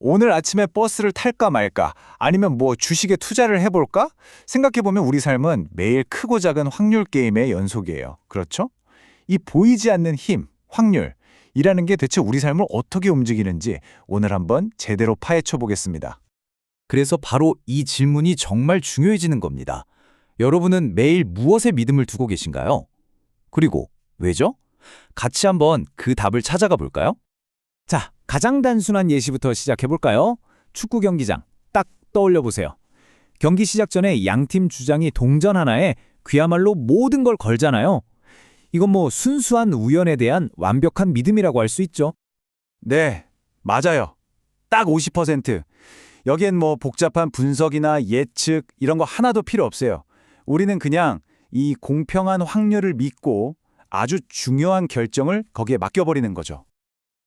오늘 아침에 버스를 탈까 말까, 아니면 뭐 주식에 투자를 해볼까? 생각해보면 우리 삶은 매일 크고 작은 확률 게임의 연속이에요. 그렇죠? 이 보이지 않는 힘, 확률이라는 게 대체 우리 삶을 어떻게 움직이는지 오늘 한번 제대로 파헤쳐 보겠습니다. 그래서 바로 이 질문이 정말 중요해지는 겁니다. 여러분은 매일 무엇에 믿음을 두고 계신가요? 그리고 왜죠? 같이 한번 그 답을 찾아가 볼까요? 자, 가장 단순한 예시부터 시작해 볼까요? 축구 경기장 딱 떠올려 보세요. 경기 시작 전에 양팀 주장이 동전 하나에 그야말로 모든 걸 걸잖아요. 이건 뭐 순수한 우연에 대한 완벽한 믿음이라고 할 수 있죠. 네, 맞아요. 딱 50%. 여기엔 뭐 복잡한 분석이나 예측 이런 거 하나도 필요 없어요. 우리는 그냥 이 공평한 확률을 믿고 아주 중요한 결정을 거기에 맡겨버리는 거죠.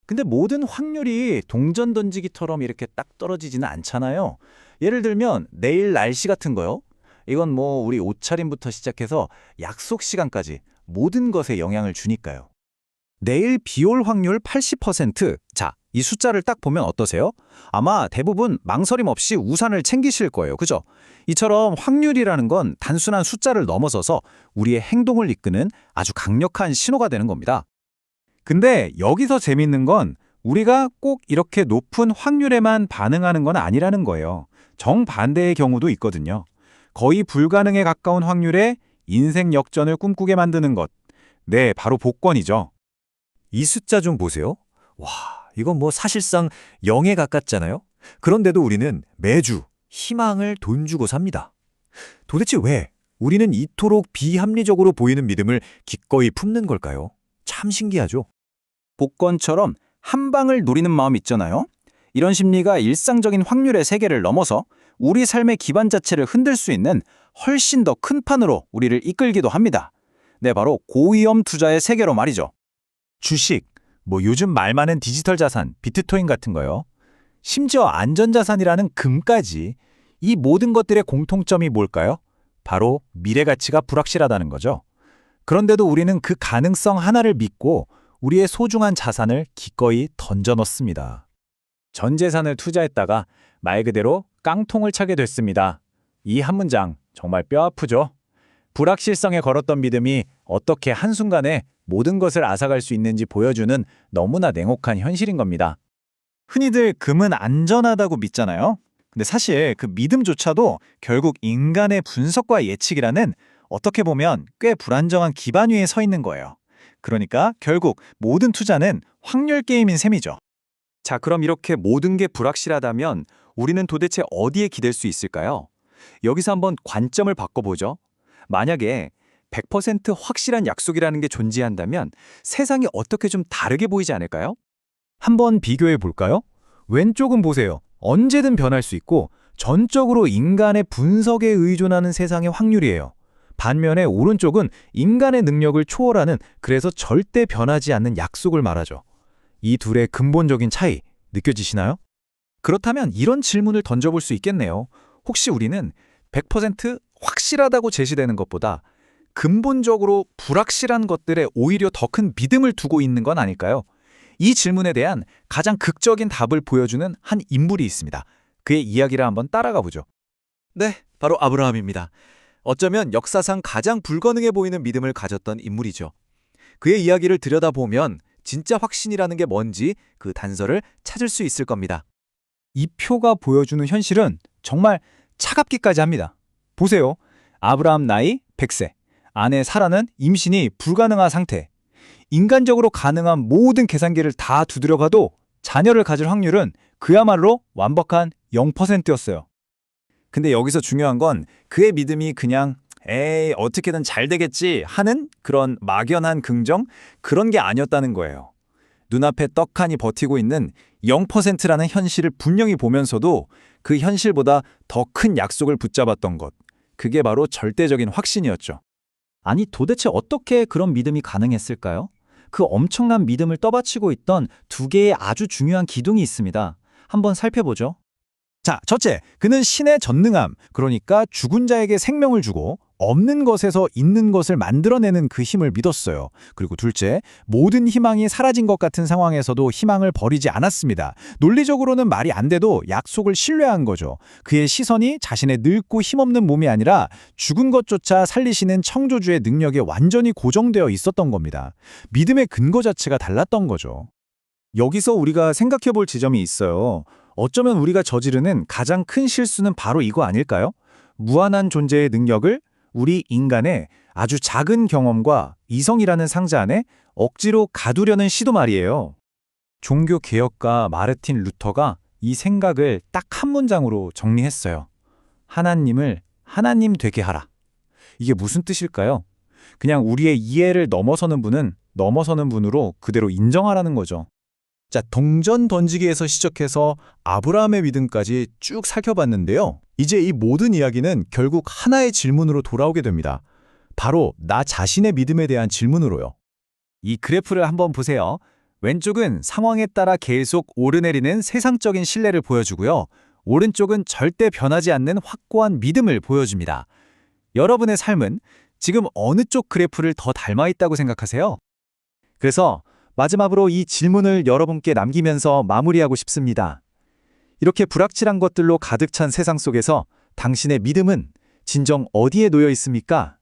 근데 모든 확률이 동전 던지기처럼 이렇게 딱 떨어지지는 않잖아요. 예를 들면 내일 날씨 같은 거요. 이건 뭐 우리 옷차림부터 시작해서 약속 시간까지 모든 것에 영향을 주니까요. 내일 비 올 확률 80%. 자, 이 숫자를 딱 보면 어떠세요? 아마 대부분 망설임 없이 우산을 챙기실 거예요. 그죠? 이처럼 확률이라는 건 단순한 숫자를 넘어서서 우리의 행동을 이끄는 아주 강력한 신호가 되는 겁니다. 근데 여기서 재밌는 건 우리가 꼭 이렇게 높은 확률에만 반응하는 건 아니라는 거예요. 정반대의 경우도 있거든요. 거의 불가능에 가까운 확률에 인생 역전을 꿈꾸게 만드는 것. 네, 바로 복권이죠. 이 숫자 좀 보세요. 와, 이건 뭐 사실상 0에 가깝잖아요? 그런데도 우리는 매주 희망을 돈 주고 삽니다. 도대체 왜 우리는 이토록 비합리적으로 보이는 믿음을 기꺼이 품는 걸까요? 참 신기하죠? 복권처럼 한 방을 노리는 마음 있잖아요. 이런 심리가 일상적인 확률의 세계를 넘어서 우리 삶의 기반 자체를 흔들 수 있는 훨씬 더 큰 판으로 우리를 이끌기도 합니다. 네, 바로 고위험 투자의 세계로 말이죠. 주식, 뭐 요즘 말 많은 디지털 자산, 비트코인 같은 거요. 심지어 안전자산이라는 금까지 이 모든 것들의 공통점이 뭘까요? 바로 미래 가치가 불확실하다는 거죠. 그런데도 우리는 그 가능성 하나를 믿고 우리의 소중한 자산을 기꺼이 던져 넣습니다. 전 재산을 투자했다가 말 그대로 깡통을 차게 됐습니다. 이 한 문장 정말 뼈아프죠? 불확실성에 걸었던 믿음이 어떻게 한순간에 모든 것을 앗아갈 수 있는지 보여주는 너무나 냉혹한 현실인 겁니다. 흔히들 금은 안전하다고 믿잖아요. 근데 사실 그 믿음조차도 결국 인간의 분석과 예측이라는 어떻게 보면 꽤 불안정한 기반 위에 서 있는 거예요. 그러니까 결국 모든 투자는 확률 게임인 셈이죠. 자, 그럼 이렇게 모든 게 불확실하다면 우리는 도대체 어디에 기댈 수 있을까요? 여기서 한번 관점을 바꿔보죠. 만약에 100% 확실한 약속이라는 게 존재한다면 세상이 어떻게 좀 다르게 보이지 않을까요? 한번 비교해 볼까요? 왼쪽은 보세요. 언제든 변할 수 있고 전적으로 인간의 분석에 의존하는 세상의 확률이에요. 반면에 오른쪽은 인간의 능력을 초월하는, 그래서 절대 변하지 않는 약속을 말하죠. 이 둘의 근본적인 차이 느껴지시나요? 그렇다면 이런 질문을 던져볼 수 있겠네요. 혹시 우리는 100% 확실하다고 제시되는 것보다 근본적으로 불확실한 것들에 오히려 더 큰 믿음을 두고 있는 건 아닐까요? 이 질문에 대한 가장 극적인 답을 보여주는 한 인물이 있습니다. 그의 이야기를 한번 따라가 보죠. 네, 바로 아브라함입니다. 어쩌면 역사상 가장 불가능해 보이는 믿음을 가졌던 인물이죠. 그의 이야기를 들여다보면 진짜 확신이라는 게 뭔지 그 단서를 찾을 수 있을 겁니다. 이 표가 보여주는 현실은 정말 차갑기까지 합니다. 보세요. 아브라함 나이 100세, 아내 사라는 임신이 불가능한 상태. 인간적으로 가능한 모든 계산기를 다 두드려가도 자녀를 가질 확률은 그야말로 완벽한 0%였어요. 근데 여기서 중요한 건 그의 믿음이 그냥 에이 어떻게든 잘 되겠지 하는 그런 막연한 긍정, 그런 게 아니었다는 거예요. 눈앞에 떡하니 버티고 있는 0%라는 현실을 분명히 보면서도 그 현실보다 더 큰 약속을 붙잡았던 것, 그게 바로 절대적인 확신이었죠. 아니 도대체 어떻게 그런 믿음이 가능했을까요? 그 엄청난 믿음을 떠받치고 있던 두 개의 아주 중요한 기둥이 있습니다. 한번 살펴보죠. 자, 첫째, 그는 신의 전능함, 그러니까 죽은 자에게 생명을 주고 없는 것에서 있는 것을 만들어내는 그 힘을 믿었어요. 그리고 둘째, 모든 희망이 사라진 것 같은 상황에서도 희망을 버리지 않았습니다. 논리적으로는 말이 안 돼도 약속을 신뢰한 거죠. 그의 시선이 자신의 늙고 힘없는 몸이 아니라 죽은 것조차 살리시는 창조주의 능력에 완전히 고정되어 있었던 겁니다. 믿음의 근거 자체가 달랐던 거죠. 여기서 우리가 생각해 볼 지점이 있어요. 어쩌면 우리가 저지르는 가장 큰 실수는 바로 이거 아닐까요? 무한한 존재의 능력을 우리 인간의 아주 작은 경험과 이성이라는 상자 안에 억지로 가두려는 시도 말이에요. 종교 개혁가 마르틴 루터가 이 생각을 딱 한 문장으로 정리했어요. 하나님을 하나님 되게 하라. 이게 무슨 뜻일까요? 그냥 우리의 이해를 넘어서는 분은 넘어서는 분으로 그대로 인정하라는 거죠. 자, 동전 던지기에서 시작해서 아브라함의 믿음까지 쭉 살펴봤는데요. 이제 이 모든 이야기는 결국 하나의 질문으로 돌아오게 됩니다. 바로 나 자신의 믿음에 대한 질문으로요. 이 그래프를 한번 보세요. 왼쪽은 상황에 따라 계속 오르내리는 세상적인 신뢰를 보여주고요. 오른쪽은 절대 변하지 않는 확고한 믿음을 보여줍니다. 여러분의 삶은 지금 어느 쪽 그래프를 더 닮아 있다고 생각하세요? 그래서 마지막으로 이 질문을 여러분께 남기면서 마무리하고 싶습니다. 이렇게 불확실한 것들로 가득 찬 세상 속에서 당신의 믿음은 진정 어디에 놓여 있습니까?